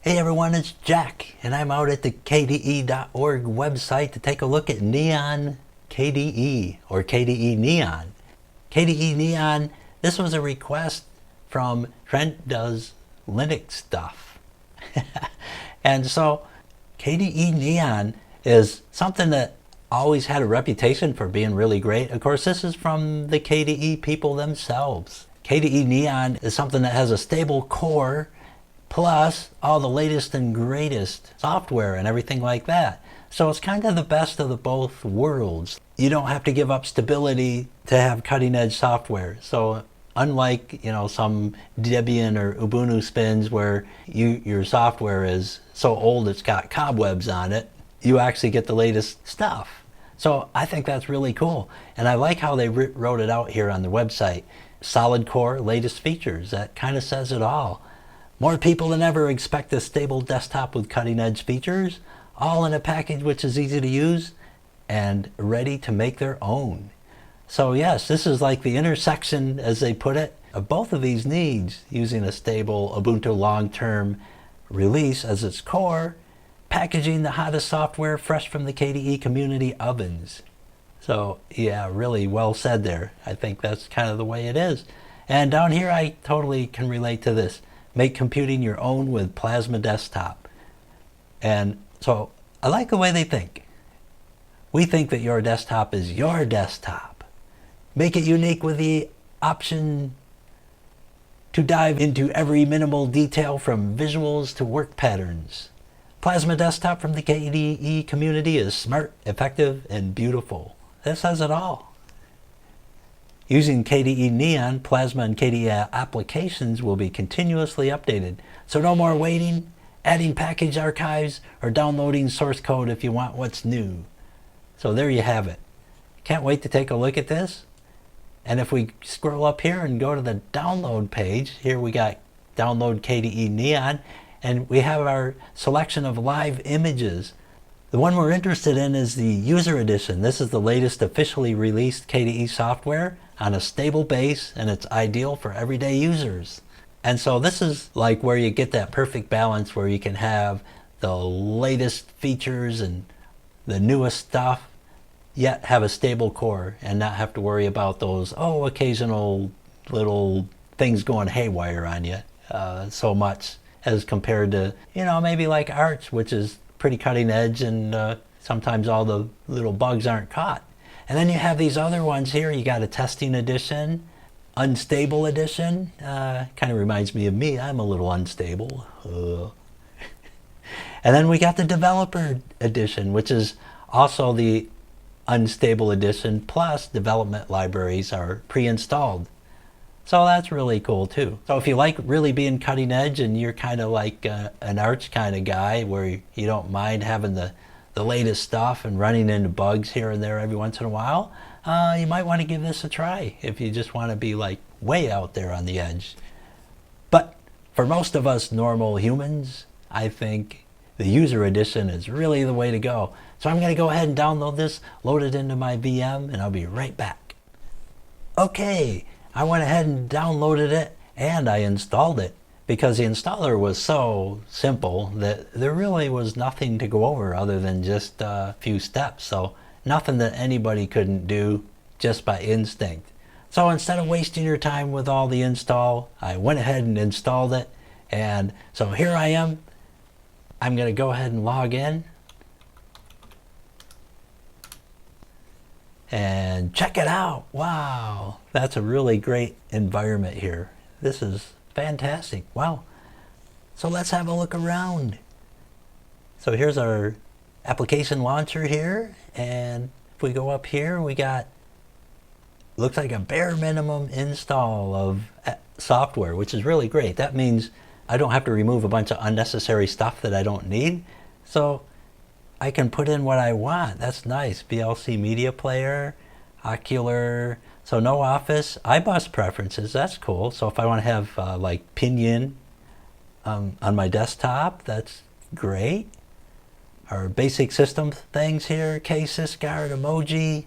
Hey everyone, it's Jack, and I'm out at the KDE.org website to take a look at Neon KDE, or KDE Neon. KDE Neon, this was a request from Trent Does Linux Stuff. And so KDE Neon is something that always had a reputation for being really great. Of course, this is from the KDE people themselves. KDE Neon is something that has a stable core, plus all the latest and greatest software and everything like that. So it's kind of the best of the both worlds. You don't have to give up stability to have cutting edge software. So unlike, some Debian or Ubuntu spins where your software is so old it's got cobwebs on it, you actually get the latest stuff. So I think that's really cool. And I like how they wrote it out here on the website. Solid core, latest features. That kind of says it all. More people than ever expect a stable desktop with cutting-edge features, all in a package which is easy to use and ready to make their own. So yes, this is like the intersection, as they put it, of both of these needs, using a stable Ubuntu long-term release as its core, packaging the hottest software fresh from the KDE community ovens. So yeah, really well said there. I think that's kind of the way it is. And down here I totally can relate to this. Make computing your own with Plasma Desktop. And so I like the way they think. We think that your desktop is your desktop. Make it unique with the option to dive into every minimal detail from visuals to work patterns. Plasma Desktop from the KDE community is smart, effective, and beautiful. That says it all. Using KDE Neon, Plasma and KDE applications will be continuously updated. So no more waiting, adding package archives, or downloading source code if you want what's new. So there you have it. Can't wait to take a look at this. And if we scroll up here and go to the download page, here we got download KDE Neon, and we have our selection of live images. The one we're interested in is the user edition. This is the latest officially released KDE software on a stable base, and it's ideal for everyday users. And so this is like where you get that perfect balance where you can have the latest features and the newest stuff, yet have a stable core and not have to worry about those occasional little things going haywire on you so much, as compared to maybe like Arch, which is pretty cutting edge, and sometimes all the little bugs aren't caught. And then you have these other ones here. You got a testing edition, unstable edition. Kind of reminds me of me. I'm a little unstable. And then we got the developer edition, which is also the unstable edition, plus development libraries are pre-installed. So that's really cool too. So if you like really being cutting edge and you're kind of like an Arch kind of guy where you don't mind having the latest stuff and running into bugs here and there every once in a while, you might want to give this a try if you just want to be like way out there on the edge. But for most of us normal humans, I think the user edition is really the way to go. So I'm going to go ahead and download this, load it into my VM, and I'll be right back. Okay, I went ahead and downloaded it and I installed it, because the installer was so simple that there really was nothing to go over other than just a few steps. So nothing that anybody couldn't do just by instinct. So instead of wasting your time with all the install, I went ahead and installed it. And so here I am. I'm going to go ahead and log in and check it out. Wow, that's a really great environment here. This is fantastic. Wow. So let's have a look around. So here's our application launcher here, and if we go up here, we got, looks like a bare minimum install of software, which is really great. That means I don't have to remove a bunch of unnecessary stuff that I don't need. So I can put in what I want. That's nice. VLC media player, Ocular. So no Office, iBus preferences, that's cool. So if I want to have like Pinion on my desktop, that's great. Our basic system things here, KSysGuard, emoji,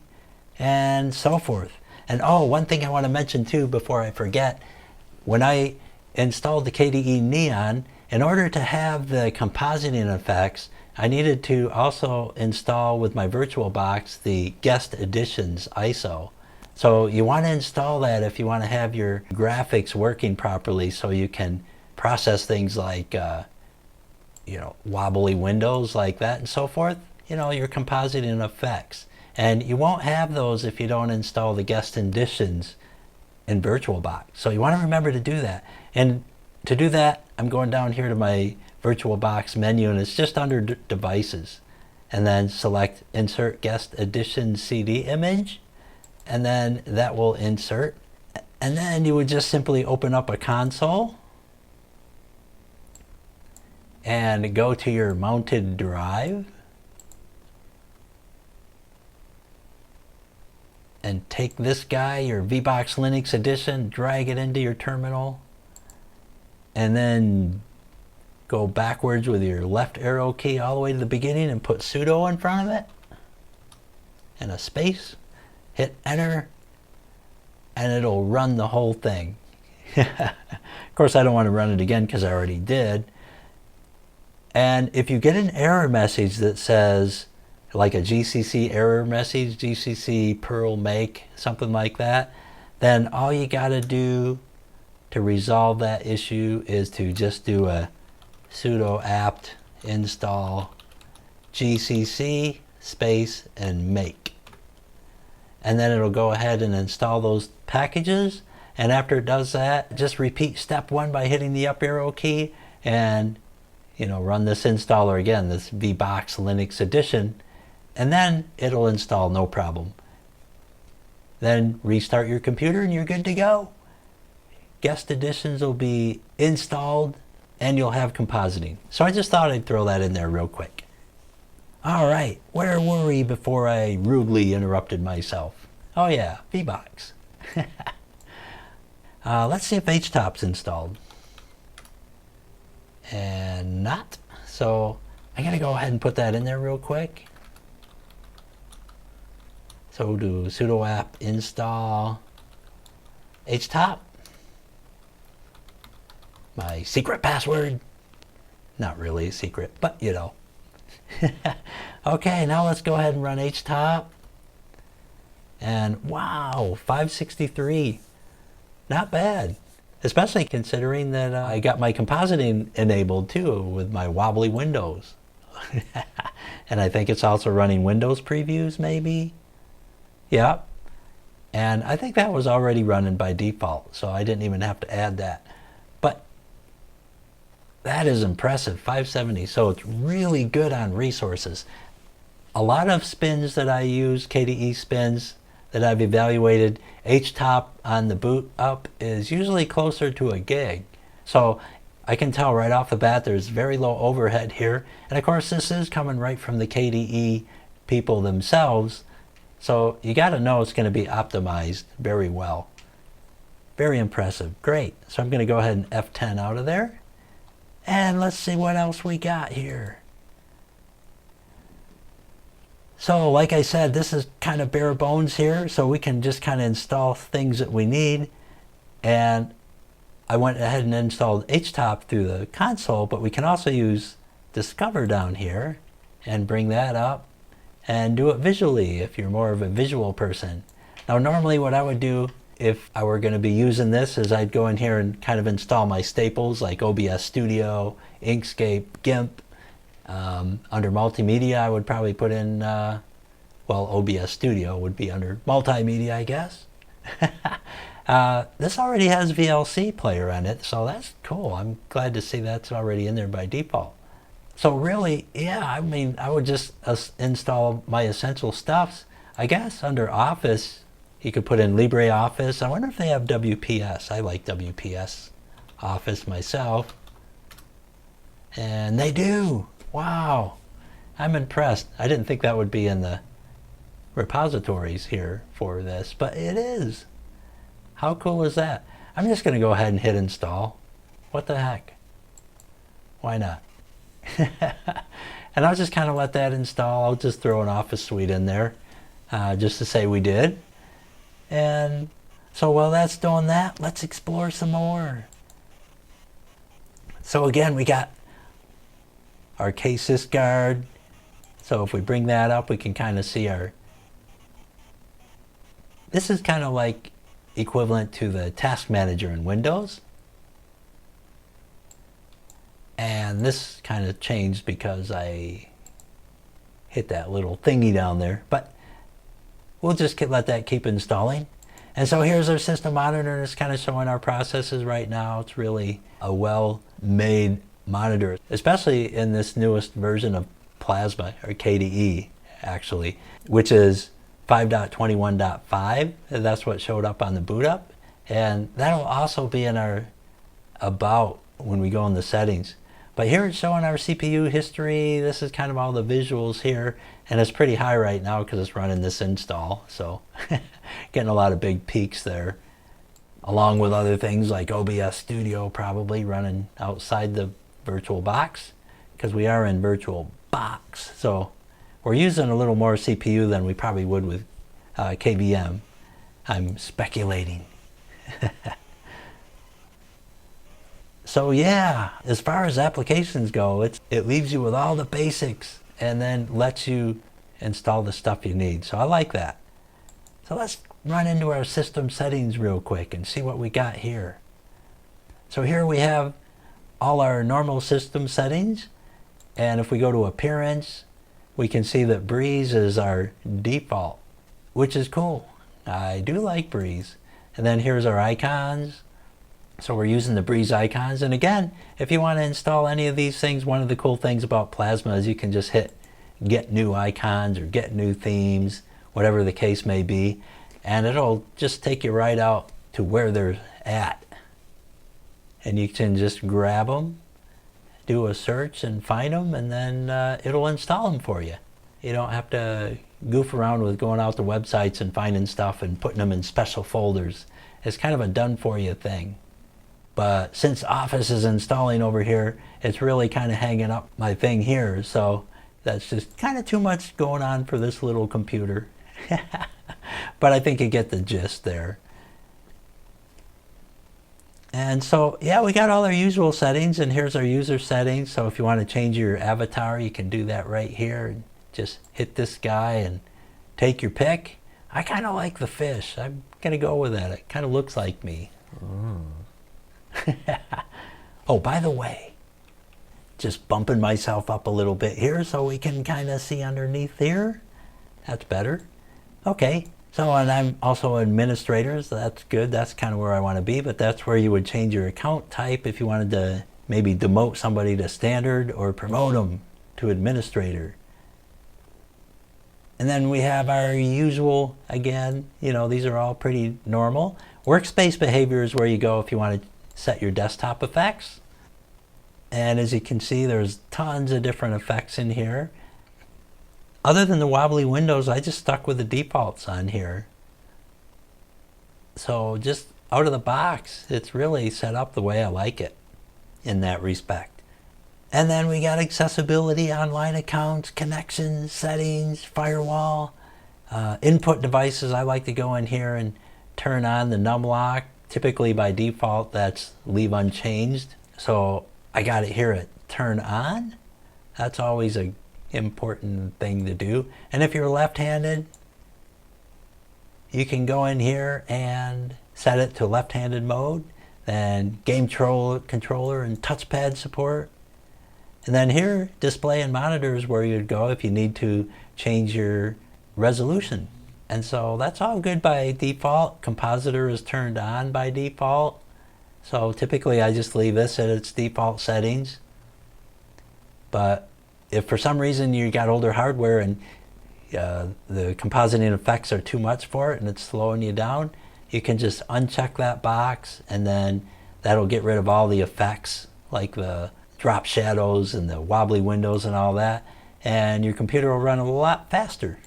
and so forth. And oh, one thing I want to mention too before I forget, when I installed the KDE Neon, in order to have the compositing effects, I needed to also install with my VirtualBox the Guest Editions ISO. So you want to install that if you want to have your graphics working properly, so you can process things like wobbly windows like that and so forth. Your compositing effects. And you won't have those if you don't install the Guest Editions in VirtualBox. So you want to remember to do that. And to do that, I'm going down here to my VirtualBox menu, and it's just under Devices. And then select Insert Guest Edition CD Image, and then that will insert. And then you would just simply open up a console and go to your mounted drive and take this guy, your VBox Linux edition, drag it into your terminal, and then go backwards with your left arrow key all the way to the beginning and put sudo in front of it and a space. Hit enter and it'll run the whole thing. Of course, I don't want to run it again because I already did. And if you get an error message that says, like a GCC error message, GCC Perl make, something like that, then all you got to do to resolve that issue is to just do a sudo apt install GCC space and make. And then it'll go ahead and install those packages. And after it does that, just repeat step 1 by hitting the up arrow key and run this installer again, this VBox Linux edition, and then it'll install no problem. Then restart your computer and you're good to go. Guest Editions will be installed and you'll have compositing. So I just thought I'd throw that in there real quick. All right, where were we before I rudely interrupted myself? Oh yeah, VBox. Let's see if htop's installed. And not. So I'm going to go ahead and put that in there real quick. So do sudo apt install htop. My secret password. Not really a secret, but Okay, now let's go ahead and run htop. And wow, 563. Not bad. Especially considering that I got my compositing enabled too with my wobbly windows. And I think it's also running Windows previews maybe. Yep. And I think that was already running by default, so I didn't even have to add that. But that is impressive, 570. So it's really good on resources. A lot of spins that I use, KDE spins, that I've evaluated, htop on the boot up is usually closer to a gig. So I can tell right off the bat there's very low overhead here. And of course this is coming right from the KDE people themselves. So you got to know it's going to be optimized very well. Very impressive. Great. So I'm going to go ahead and F10 out of there. And let's see what else we got here. So like I said, this is kind of bare bones here, so we can just kind of install things that we need. And I went ahead and installed htop through the console, but we can also use Discover down here and bring that up and do it visually if you're more of a visual person. Now normally what I would do if I were going to be using this is I'd go in here and kind of install my staples like OBS Studio, Inkscape, GIMP. Under multimedia I would probably put in, well, OBS Studio would be under multimedia, I guess. This already has VLC player on it, so that's cool. I'm glad to see that's already in there by default. So really, yeah, I mean, I would just install my essential stuffs. I guess under Office, you could put in LibreOffice. I wonder if they have WPS. I like WPS Office myself. And they do. Wow. I'm impressed. I didn't think that would be in the repositories here for this, but it is. How cool is that? I'm just going to go ahead and hit install. What the heck? Why not? And I'll just kind of let that install. I'll just throw an Office suite in there just to say we did. And So while that's doing that, let's explore some more. So again, we got our K-sys guard. So if we bring that up, we can kind of see our... This is kind of like equivalent to the task manager in Windows. And this kind of changed because I hit that little thingy down there. But we'll just let that keep installing. And so here's our system monitor. It's kind of showing our processes right now. It's really a well-made monitor, especially in this newest version of Plasma, or KDE actually, which is 5.21.5. That's what showed up on the boot up. And that'll also be in our about when we go in the settings. But here it's showing our CPU history. This is kind of all the visuals here. And it's pretty high right now because it's running this install. So getting a lot of big peaks there. Along with other things like OBS Studio probably running outside the virtual box. Because we are in virtual box. So we're using a little more CPU than we probably would with KVM. I'm speculating. So yeah, as far as applications go, it leaves you with all the basics and then lets you install the stuff you need. So I like that. So let's run into our system settings real quick and see what we got here. So here we have all our normal system settings. And if we go to Appearance, we can see that Breeze is our default, which is cool. I do like Breeze. And then here's our icons. So we're using the Breeze icons. And again, if you want to install any of these things, one of the cool things about Plasma is you can just hit Get New Icons or Get New Themes, whatever the case may be. And it'll just take you right out to where they're at. And you can just grab them, do a search and find them, and then it'll install them for you. You don't have to goof around with going out to websites and finding stuff and putting them in special folders. It's kind of a done-for-you thing. But since Office is installing over here, it's really kind of hanging up my thing here. So that's just kind of too much going on for this little computer. But I think you get the gist there. And so, yeah, we got all our usual settings, and here's our user settings. So if you want to change your avatar, you can do that right here. Just hit this guy and take your pick. I kind of like the fish. I'm going to go with that. It kind of looks like me. Oh, by the way, just bumping myself up a little bit here so we can kind of see underneath here. That's better. Okay. So, and I'm also administrator, so that's good. That's kind of where I want to be, but that's where you would change your account type if you wanted to maybe demote somebody to standard or promote them to administrator. And then we have our usual, again, you know, these are all pretty normal. Workspace behavior is where you go if you want to set your desktop effects. And as you can see, there's tons of different effects in here. Other than the wobbly windows, I just stuck with the defaults on here. So just out of the box, it's really set up the way I like it in that respect. And then we got accessibility, online accounts, connections, settings, firewall, input devices. I like to go in here and turn on the num lock. Typically by default, that's leave unchanged. So I got it here at turn on. That's always an important thing to do. And if you're left-handed, you can go in here and set it to left-handed mode. Then game controller and touchpad support. And then here, display and monitor is where you'd go if you need to change your resolution. And so that's all good by default. Compositor is turned on by default. So typically I just leave this at its default settings. But if for some reason you got older hardware and the compositing effects are too much for it and it's slowing you down, you can just uncheck that box, and then that'll get rid of all the effects like the drop shadows and the wobbly windows and all that, and your computer will run a lot faster.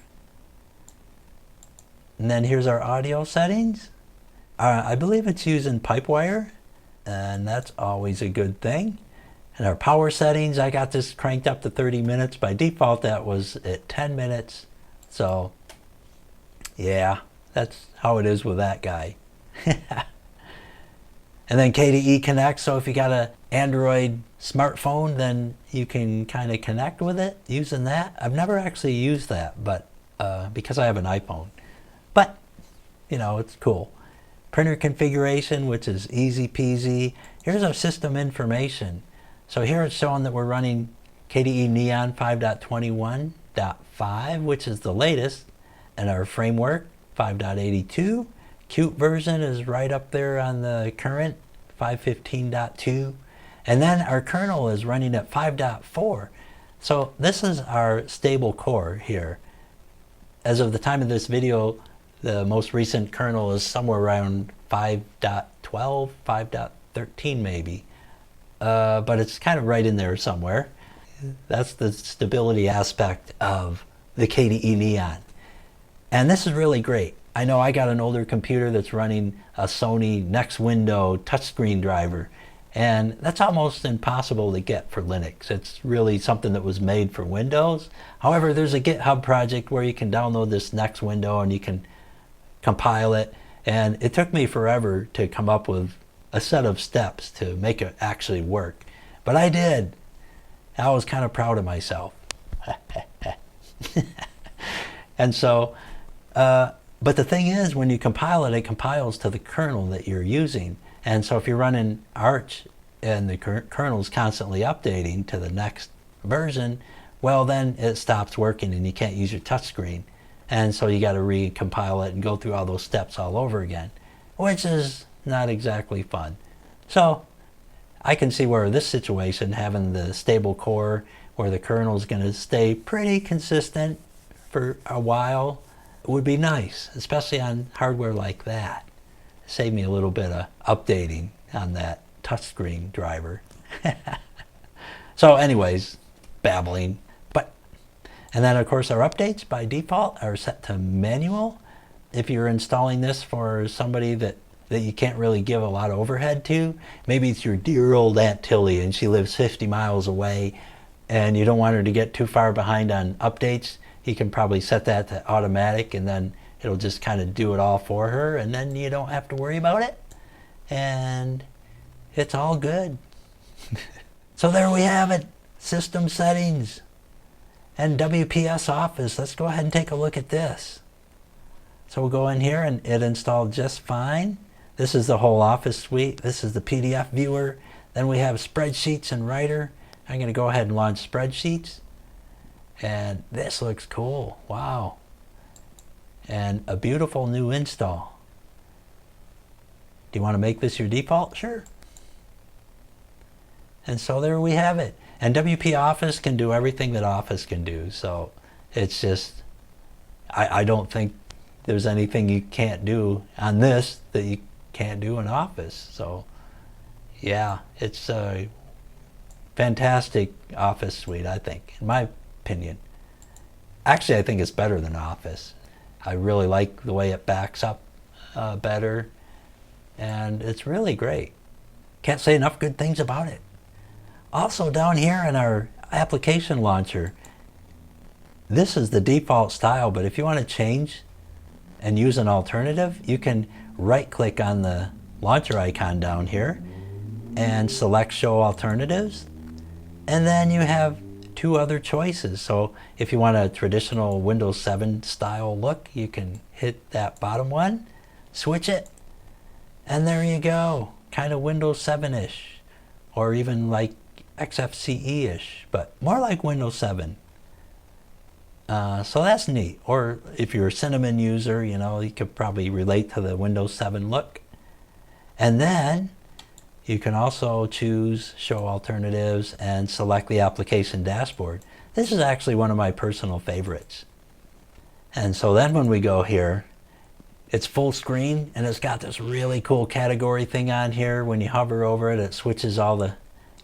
And then here's our audio settings. I believe it's using Pipewire, and that's always a good thing. And our power settings, I got this cranked up to 30 minutes. By default, that was at 10 minutes. So, yeah, that's how it is with that guy. And then KDE Connect, so if you got an Android smartphone, then you can kind of connect with it using that. I've never actually used that, but because I have an iPhone. But, you know, it's cool. Printer configuration, which is easy peasy. Here's our system information. So here it's showing that we're running KDE Neon 5.21.5, which is the latest, and our framework 5.82. Qt version is right up there on the current 5.15.2, and then our kernel is running at 5.4. So this is our stable core here. As of the time of this video, the most recent kernel is somewhere around 5.12, 5.13 maybe, but it's kind of right in there somewhere. That's the stability aspect of the KDE Neon, and this is really great. I know I got an older computer that's running a Sony Next Window touchscreen driver, and that's almost impossible to get for Linux. It's really something that was made for Windows. However, there's a GitHub project where you can download this Next Window and you can compile it, and it took me forever to come up with a set of steps to make it actually work. But I did. I was kind of proud of myself. And so, but the thing is, when you compile it, it compiles to the kernel that you're using. And so if you're running Arch and the kernel is constantly updating to the next version, well, then it stops working and you can't use your touchscreen. And so you got to recompile it and go through all those steps all over again, which is not exactly fun. So I can see where this situation, having the stable core where the kernel is going to stay pretty consistent for a while, would be nice, especially on hardware like that. Save me a little bit of updating on that touchscreen driver. So anyways, babbling. And then of course our updates by default are set to manual. If you're installing this for somebody that you can't really give a lot of overhead to, maybe it's your dear old Aunt Tilly and she lives 50 miles away and you don't want her to get too far behind on updates, you can probably set that to automatic and then it'll just kind of do it all for her, and then you don't have to worry about it, and it's all good. So there we have it, system settings and WPS Office. Let's go ahead and take a look at this. So we'll go in here and it installed just fine. This is the whole Office suite. This is the PDF viewer. Then we have spreadsheets and writer. I'm going to go ahead and launch spreadsheets. And this looks cool. Wow. And a beautiful new install. Do you want to make this your default? Sure. And so there we have it. And WP Office can do everything that Office can do. So it's just, I don't think there's anything you can't do on this that you can't do in Office. So yeah, it's a fantastic Office suite, I think, in my opinion. Actually, I think it's better than Office. I really like the way it backs up better, and it's really great. Can't say enough good things about it. Also down here in our application launcher, this is the default style, but if you want to change and use an alternative, you can right click on the launcher icon down here and select show alternatives, and then you have two other choices. So if you want a traditional Windows 7 style look, you can hit that bottom one, switch it, and there you go, kind of Windows 7-ish, or even like XFCE-ish, but more like Windows 7. So that's neat. Or if you're a Cinnamon user, you know, you could probably relate to the Windows 7 look. And then you can also choose show alternatives and select the application dashboard. This is actually one of my personal favorites. And so then when we go here, it's full screen and it's got this really cool category thing on here. When you hover over it, it switches all the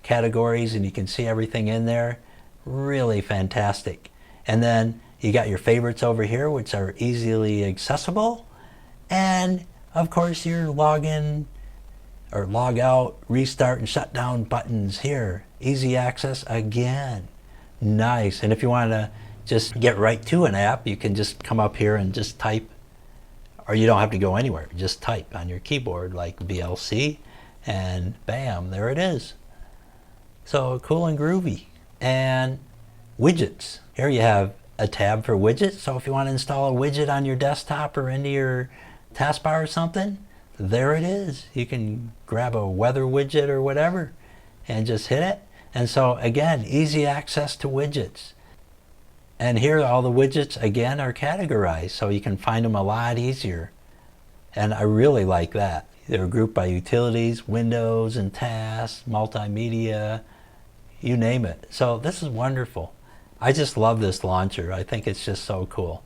categories and you can see everything in there. Really fantastic. And then you got your favorites over here, which are easily accessible. And of course your login or log out, restart and shut down buttons here. Easy access again. Nice. And if you want to just get right to an app, you can just come up here and just type Or you don't have to go anywhere. Just type on your keyboard like VLC and bam, there it is. So cool and groovy. And widgets. Here you have a tab for widgets. So if you want to install a widget on your desktop or into your taskbar or something, there it is. You can grab a weather widget or whatever and just hit it. And so again, easy access to widgets. And here all the widgets again are categorized, so you can find them a lot easier. And I really like that. They're grouped by utilities, windows and tasks, multimedia, you name it. So this is wonderful. I just love this launcher. I think it's just so cool.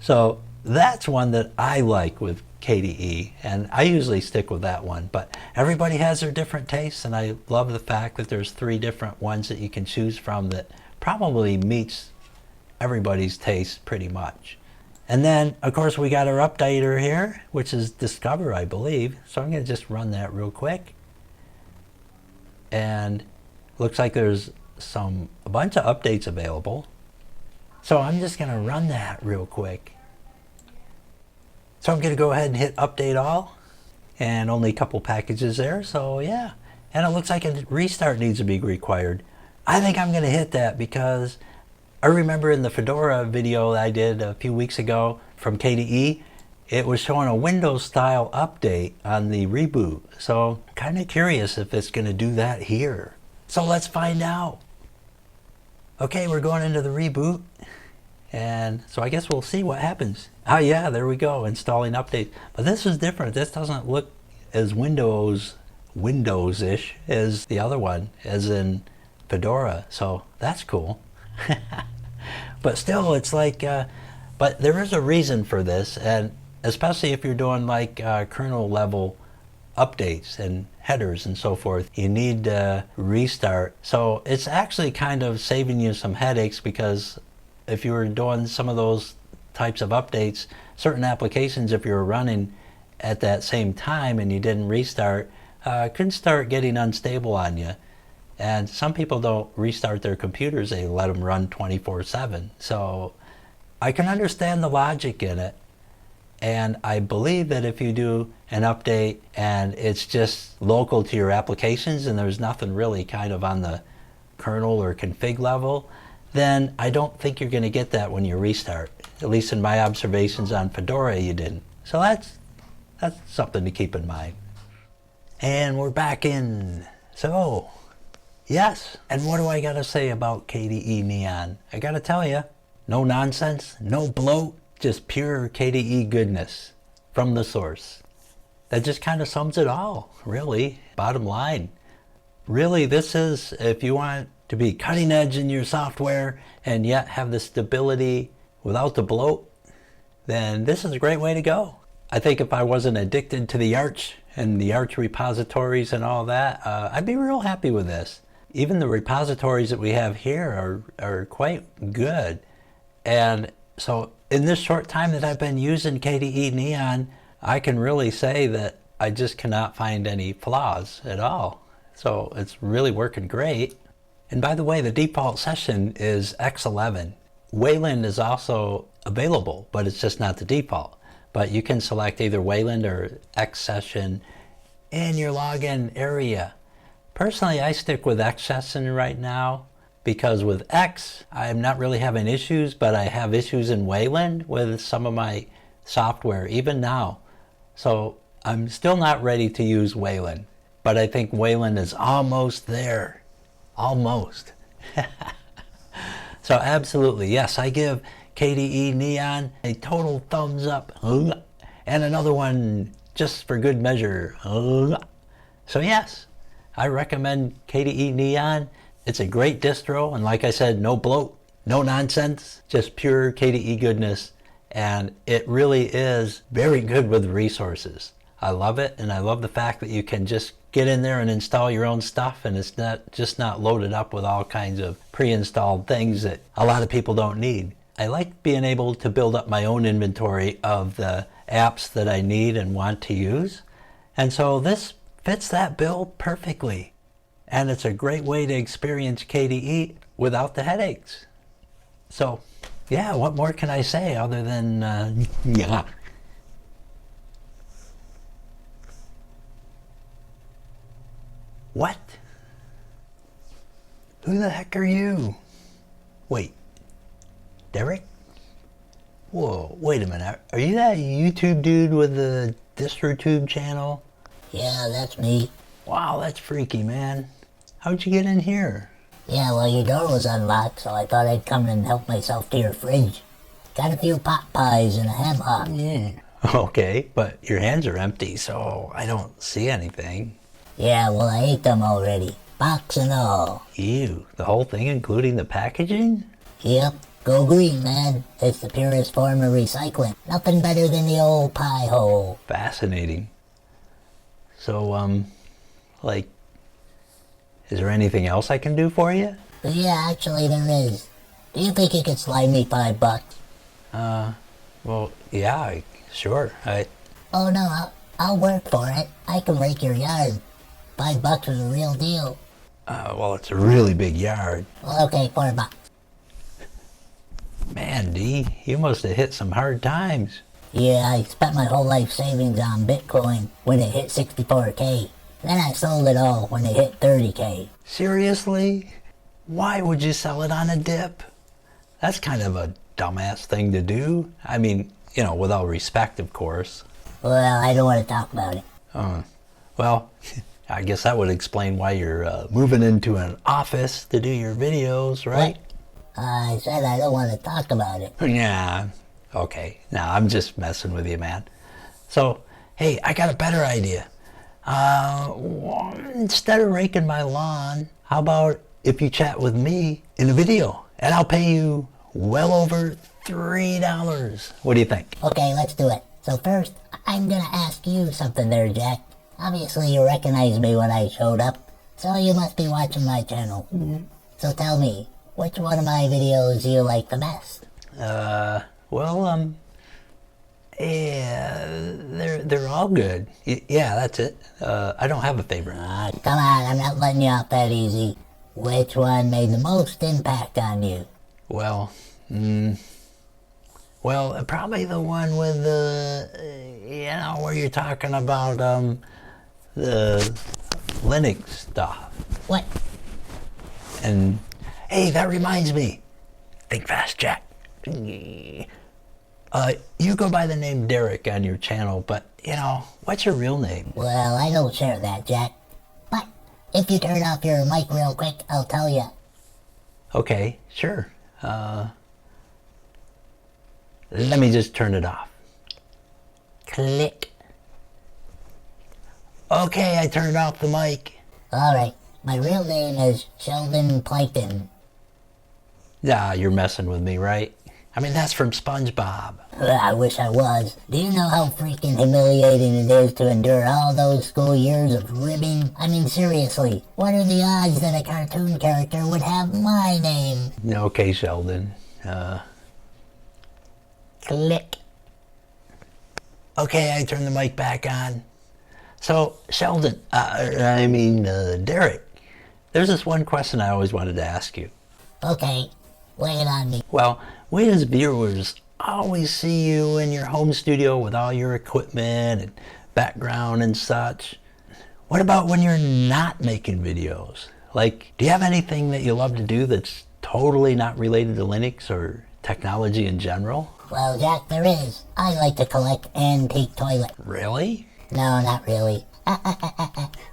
So that's one that I like with KDE, and I usually stick with that one. But everybody has their different tastes, and I love the fact that there's 3 different ones that you can choose from that probably meets everybody's taste pretty much. And then, of course, we got our updater here, which is Discover, I believe. So I'm going to just run that real quick. And looks like there's a bunch of updates available. So I'm just going to run that real quick. So I'm going to go ahead and hit Update All. And only a couple packages there, so yeah. And it looks like a restart needs to be required. I think I'm going to hit that because I remember in the Fedora video that I did a few weeks ago from KDE, it was showing a Windows style update on the reboot. So kind of curious if it's going to do that here. So let's find out. Okay, we're going into the reboot. And so I guess we'll see what happens. Oh yeah, there we go, installing updates. But this is different. This doesn't look as Windows-ish as the other one, as in Fedora, so that's cool. But still, it's like, but there is a reason for this, and especially if you're doing like kernel level updates and headers and so forth, you need to restart. So it's actually kind of saving you some headaches, because if you were doing some of those types of updates, certain applications, if you were running at that same time and you didn't restart, could start getting unstable on you. And some people don't restart their computers, they let them run 24/7. So I can understand the logic in it. And I believe that if you do an update and it's just local to your applications and there's nothing really kind of on the kernel or config level, then I don't think you're going to get that when you restart. At least in my observations on Fedora, you didn't. So that's something to keep in mind. And we're back in. So, yes. And what do I got to say about KDE Neon? I got to tell you, no nonsense, no bloat, just pure KDE goodness from the source. That just kind of sums it all, really. Bottom line. Really, this is, if you want to be cutting edge in your software and yet have the stability without the bloat, then this is a great way to go. I think if I wasn't addicted to the Arch and the Arch repositories and all that, I'd be real happy with this. Even the repositories that we have here are quite good. And so in this short time that I've been using KDE Neon, I can really say that I just cannot find any flaws at all. So it's really working great. And by the way, the default session is X11. Wayland is also available, but it's just not the default. But you can select either Wayland or X session in your login area. Personally, I stick with X session right now, because with X, I'm not really having issues, but I have issues in Wayland with some of my software, even now. So I'm still not ready to use Wayland, but I think Wayland is almost there. Almost. So absolutely, yes, I give KDE Neon a total thumbs up, and another one just for good measure. So yes, I recommend KDE Neon. It's a great distro, and like I said, no bloat, no nonsense, just pure KDE goodness, and it really is very good with resources. I love it, and I love the fact that you can just get in there and install your own stuff, and it's not loaded up with all kinds of pre-installed things that a lot of people don't need. I like being able to build up my own inventory of the apps that I need and want to use, and so this fits that bill perfectly. And it's a great way to experience KDE without the headaches. So, yeah, what more can I say other than, yeah. What? Who the heck are you? Wait, Derek? Whoa, wait a minute. Are you that YouTube dude with the Distro Tube channel? Yeah, that's me. Wow, that's freaky, man. How'd you get in here? Yeah, well, your door was unlocked, so I thought I'd come and help myself to your fridge. Got a few pot pies and a ham hock. Yeah. Okay, but your hands are empty, so I don't see anything. Yeah, well, I ate them already. Box and all. Ew, the whole thing including the packaging? Yep, go green, man. It's the purest form of recycling. Nothing better than the old pie hole. Fascinating. So, like, is there anything else I can do for you? Yeah, actually there is. Do you think you could slide me $5? Well, yeah, sure. Oh no, I'll work for it. I can rake your yard. $5 is a real deal. Well, it's a really big yard. Well, okay, $4. Man, D, you must have hit some hard times. Yeah, I spent my whole life savings on Bitcoin when it hit 64K. Then I sold it all when it hit 30K. Seriously? Why would you sell it on a dip? That's kind of a dumbass thing to do. I mean, you know, with all respect, of course. Well, I don't want to talk about it. Well, I guess that would explain why you're moving into an office to do your videos, right? What? I said I don't want to talk about it. Yeah. Okay. Now, I'm just messing with you, man. So, hey, I got a better idea. Instead of raking my lawn, how about if you chat with me in a video and I'll pay you well over $3. What do you think? Okay, let's do it. So first, I'm gonna ask you something there, Jack. Obviously you recognized me when I showed up, so you must be watching my channel. So tell me, which one of my videos do you like the best? Well, yeah, they're all good. Yeah, that's it. I don't have a favorite. Come on, I'm not letting you off that easy. Which one made the most impact on you? Well, well, probably the one with the, you know, where you're talking about, the Linux stuff. What? And, hey, that reminds me. Think fast, Jack. You go by the name Derek on your channel, but, you know, what's your real name? Well, I don't share that, Jack. But if you turn off your mic real quick, I'll tell you. Okay, sure. Let me just turn it off. Click. Okay, I turned off the mic. Alright, my real name is Sheldon Plankton. Yeah, you're messing with me, right? I mean, that's from SpongeBob. I wish I was. Do you know how freaking humiliating it is to endure all those school years of ribbing? I mean, seriously, what are the odds that a cartoon character would have my name? Okay, Sheldon. Click. Okay, I turned the mic back on. So, Sheldon, Derek, there's this one question I always wanted to ask you. Okay, lay it on me. Well, we as viewers always see you in your home studio with all your equipment and background and such. What about when you're not making videos? Like, do you have anything that you love to do that's totally not related to Linux or technology in general? Well, Jack, there is. I like to collect antique toilets. Really? No, not really.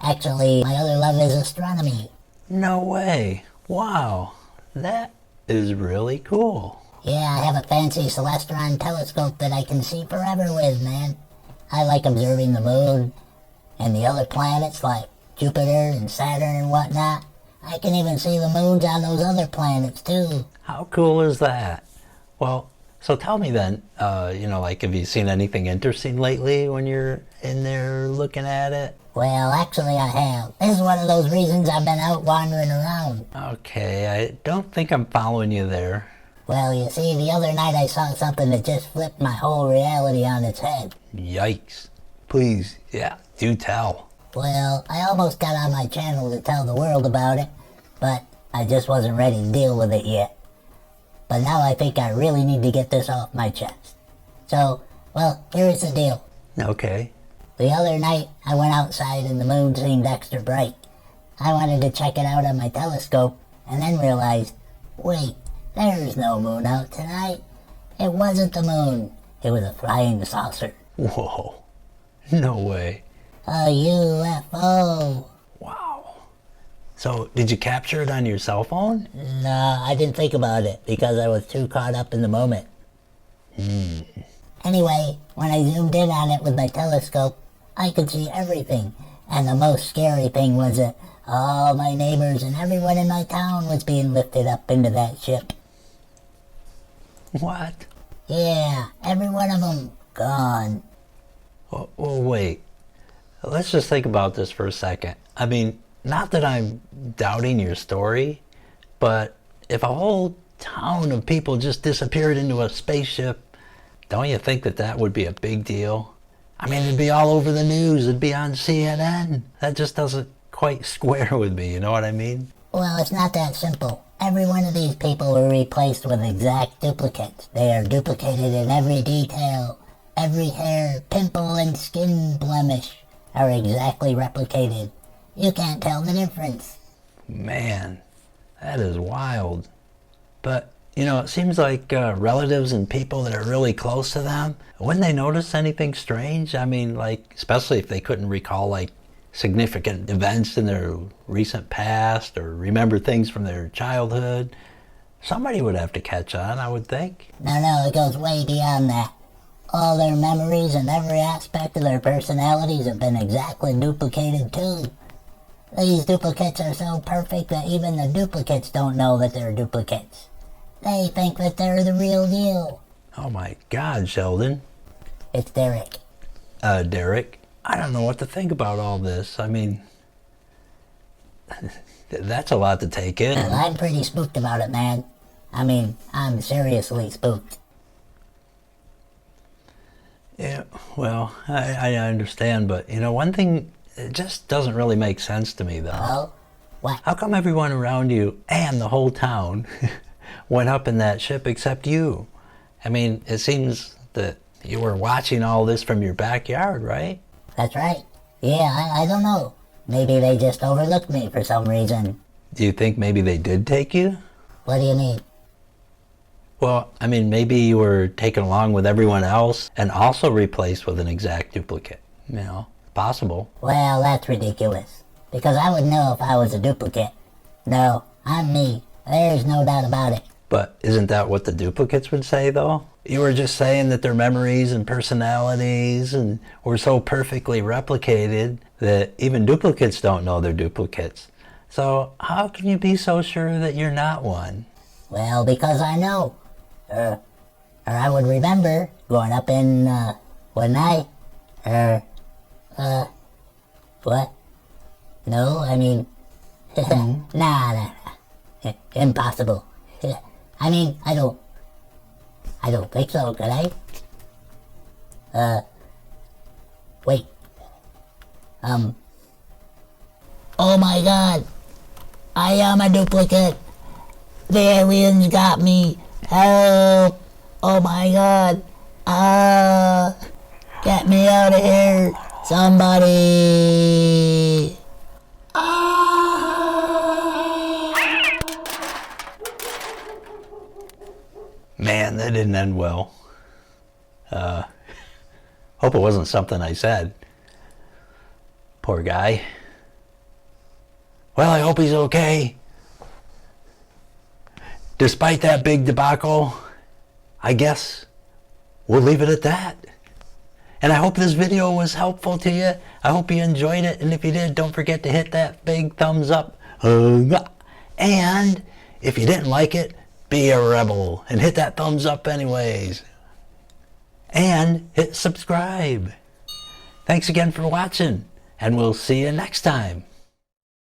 Actually, my other love is astronomy. No way. Wow. That is really cool. Yeah, I have a fancy Celestron telescope that I can see forever with, man. I like observing the moon and the other planets like Jupiter and Saturn and whatnot. I can even see the moons on those other planets too. How cool is that? Well, so tell me then, like, have you seen anything interesting lately when you're in there looking at it? Well, actually I have. This is one of those reasons I've been out wandering around. Okay, I don't think I'm following you there. Well, you see, the other night I saw something that just flipped my whole reality on its head. Yikes. Please, yeah, do tell. Well, I almost got on my channel to tell the world about it, but I just wasn't ready to deal with it yet. but now I think I really need to get this off my chest. So, well, here's the deal. Okay. The other night, I went outside and the moon seemed extra bright. I wanted to check it out on my telescope, and then realized, wait, there's no moon out tonight. It wasn't the moon. It was a flying saucer. Whoa. No way. A UFO. Wow. So, did you capture it on your cell phone? Nah, I didn't think about it because I was too caught up in the moment. Anyway, when I zoomed in on it with my telescope, I could see everything. And the most scary thing was that all my neighbors and everyone in my town was being lifted up into that ship. What? Yeah, every one of them gone. Well, wait. Let's just think about this for a second. I mean, not that I'm doubting your story, but if a whole town of people just disappeared into a spaceship, don't you think that that would be a big deal? I mean, it'd be all over the news. It'd be on CNN. That just doesn't quite square with me, you know what I mean? Well, it's not that simple. Every one of these people were replaced with exact duplicates. They are duplicated in every detail. Every hair, pimple, and skin blemish are exactly replicated. You can't tell the difference. Man, that is wild. But, you know, it seems like relatives and people that are really close to them, wouldn't they notice anything strange? I mean, like, especially if they couldn't recall, like, significant events in their recent past or remember things from their childhood. Somebody would have to catch on, I would think. No, it goes way beyond that. All their memories and every aspect of their personalities have been exactly duplicated too. These duplicates are so perfect that even the duplicates don't know that they're duplicates. They think that they're the real deal. Oh my God, Sheldon. It's Derek. Derek, I don't know what to think about all this. I mean, that's a lot to take in. Well, I'm pretty spooked about it, man. I mean, I'm seriously spooked. Yeah, well, I understand, but, you know, one thing, it just doesn't really make sense to me, though. Oh? What? How come everyone around you and the whole town went up in that ship except you? I mean, it seems that you were watching all this from your backyard, right? That's right. Yeah, I don't know. Maybe they just overlooked me for some reason. Do you think maybe they did take you? What do you mean? Well, I mean, maybe you were taken along with everyone else and also replaced with an exact duplicate. You know, possible. Well, that's ridiculous. Because I would know if I was a duplicate. No, I'm me. There's no doubt about it. But isn't that what the duplicates would say, though? You were just saying that their memories and personalities and were so perfectly replicated that even duplicates don't know they're duplicates. So how can you be so sure that you're not one? Well, because I know. Or I would remember going up in, one night. What? No, I mean, nah. Impossible. I mean, I don't think so, could I? Wait. Oh my God. I am a duplicate. The aliens got me. Help. Oh my God. Get me out of here. Somebody. Man, that didn't end well. Hope it wasn't something I said. Poor guy. Well, I hope he's okay. Despite that big debacle, I guess we'll leave it at that. And I hope this video was helpful to you. I hope you enjoyed it. And if you did, don't forget to hit that big thumbs up. And if you didn't like it, be a rebel and hit that thumbs up anyways. And hit subscribe. Thanks again for watching, and we'll see you next time.